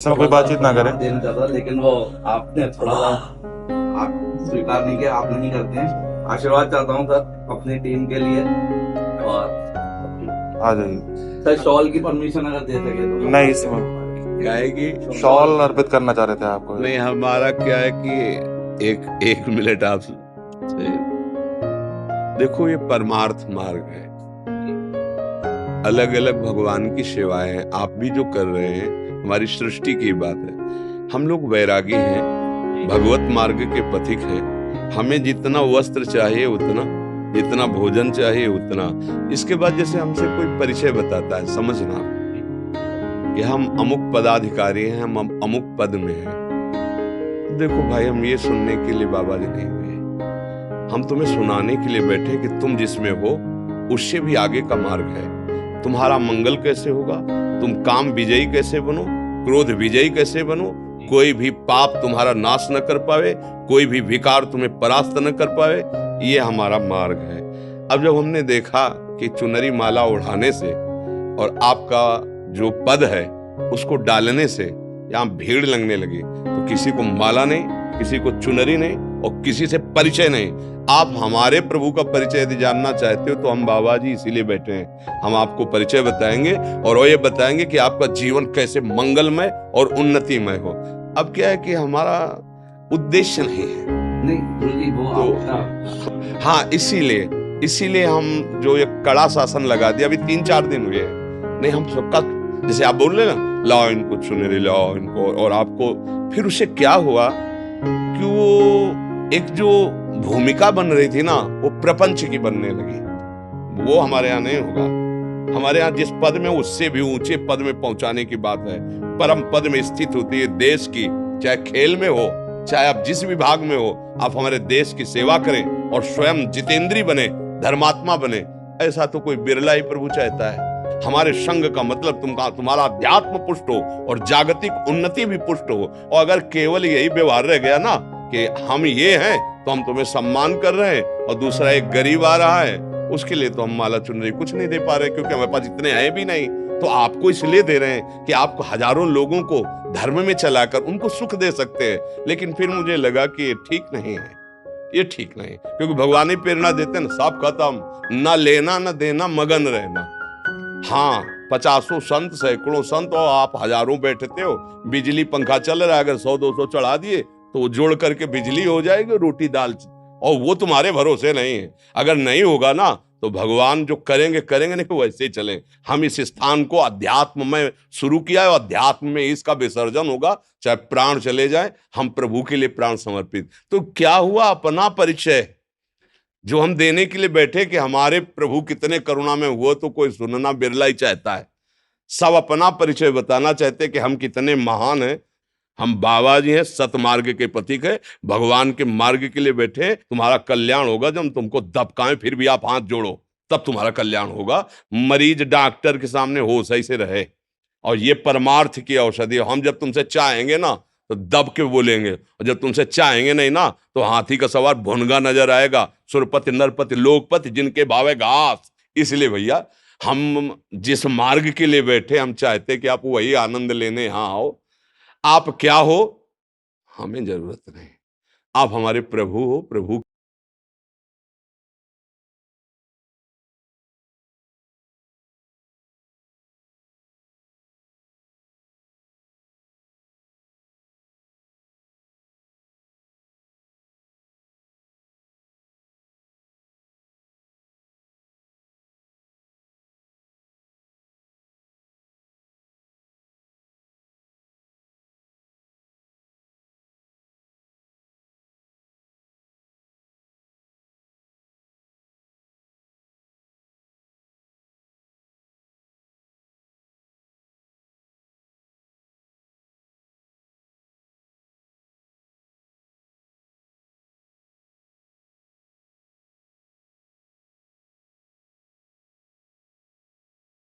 समय कोई बातचीत ना करे। देना चाहता, लेकिन वो आपने थोड़ा सा आप स्वीकार नहीं किया, आप नहीं करते हैं। आशीर्वाद चाहता हूँ सर अपनी टीम के लिए, और आ जाइए। सर शॉल की परमिशन अगर दे सके तो। नहीं, इसमें क्या है कि शॉल अर्पित करना चाह रहे थे आपको। नहीं, हमारा क्या है कि एक मिनट आप देखो, ये परमार्थ मार्ग है, अलग अलग भगवान की सेवाएं हैं। आप भी जो कर रहे हैं हमारी सृष्टि की बात है। हम लोग वैरागी हैं, भगवत मार्ग के पथिक हैं। हमें जितना वस्त्र चाहिए उतना, जितना भोजन चाहिए उतना। इसके बाद जैसे हमसे कोई परिचय बताता है, समझना कि हम अमुक पदाधिकारी हैं, हम अमुक पद में हैं। देखो भाई, हम ये सुनने के लिए बाबा जी नहीं हुए, हम तुम्हें सुनाने के लिए बैठे कि तुम जिसमें हो उससे भी आगे का मार्ग है। तुम्हारा मंगल कैसे होगा, तुम काम विजयी कैसे बनो, क्रोध विजयी कैसे बनो, कोई भी पाप तुम्हारा नाश न कर पावे, कोई भी विकार तुम्हें परास्त न कर पावे, ये हमारा मार्ग है। अब जब हमने देखा कि चुनरी माला उड़ाने से और आपका जो पद है उसको डालने से यहाँ भीड़ लगने लगी, तो किसी को माला नहीं, किसी को चुनरी नहीं और किसी से परिचय नहीं। आप हमारे प्रभु का परिचय यदि जानना चाहते हो तो हम बाबा जी इसीलिए बैठे हैं। हम आपको परिचय बताएंगे और ये बताएंगे कि आपका जीवन कैसे मंगलमय और उन्नतिमय हो। अब क्या है कि हमारा उद्देश्य नहीं है, नहीं गुरुजी वो तो आपका हाँ, इसीलिए हम जो ये कड़ा शासन लगा दिया, अभी 3-4 दिन हुए हैं। नहीं, हम सबका जैसे आप बोल रहे ना, लाओ इनको चुनरी, लाओ इनको, और आपको फिर उससे क्या हुआ कि वो एक जो भूमिका बन रही थी ना, वो प्रपंच की बनने लगी। वो हमारे यहाँ नहीं होगा। हमारे यहाँ जिस पद में, उससे भी ऊंचे पद में पहुंचाने की बात है। परम पद में स्थित होती है देश की, चाहे खेल में हो, चाहे आप जिस विभाग में हो, आप हमारे देश की सेवा करें और स्वयं जितेंद्री बने, धर्मात्मा बने। ऐसा तो कोई बिरला ही प्रभु चाहता है। हमारे संघ का मतलब तुम्हारा अध्यात्म पुष्ट हो और जागतिक उन्नति भी पुष्ट हो। और अगर केवल यही व्यवहार रह गया ना कि हम ये हैं तो हम तुम्हें सम्मान कर रहे हैं, और दूसरा एक गरीब आ रहा है उसके लिए तो हम माला चुनरी कुछ नहीं दे पा रहे, क्योंकि हमारे पास इतने हैं भी नहीं। तो आपको इसलिए दे रहे हैं कि आप हजारों लोगों को धर्म में चलाकर उनको सुख दे सकते हैं। लेकिन फिर मुझे लगा कि ये ठीक नहीं है, ये ठीक नहीं, क्योंकि भगवान ही प्रेरणा देते हैं, सब खत्म, ना लेना ना देना, मगन रहना। हाँ, 50 संत, सैकड़ों संत, और आप हजारों बैठते हो, बिजली पंखा चल रहा है, अगर 100-200 चढ़ा दिए तो जोड़ करके बिजली हो जाएगी, रोटी दाल, और वो तुम्हारे भरोसे नहीं है। अगर नहीं होगा ना तो भगवान जो करेंगे नहीं, तो वैसे ही चले। हम इस स्थान को अध्यात्म में शुरू किया है, अध्यात्म में इसका विसर्जन होगा, चाहे प्राण चले जाए, हम प्रभु के लिए प्राण समर्पित। तो क्या हुआ, अपना परिचय जो हम देने के लिए बैठे कि हमारे प्रभु कितने करुणा में हुआ, तो कोई सुनना बिरला ही चाहता है। सब अपना परिचय बताना चाहते कि हम कितने महान हैं। हम बाबा जी हैं, सतमार्ग के प्रतीक है, भगवान के मार्ग के लिए बैठे। तुम्हारा कल्याण होगा जब तुमको दबकाएं फिर भी आप हाथ जोड़ो, तब तुम्हारा कल्याण होगा। मरीज डॉक्टर के सामने होश ही से रहे, और ये परमार्थ की औषधि। हम जब तुमसे चाहेंगे ना तो दब के बोलेंगे, और जब तुमसे चाहेंगे नहीं ना तो हाथी का सवार भुनगा नजर आएगा। सुरपति नरपति लोकपति जिनके भावे घास। इसलिए भैया, हम जिस मार्ग के लिए बैठे, हम चाहते कि आप वही आनंद लेने यहाँ आओ। आप क्या हो हमें जरूरत नहीं, आप हमारे प्रभु हो, प्रभु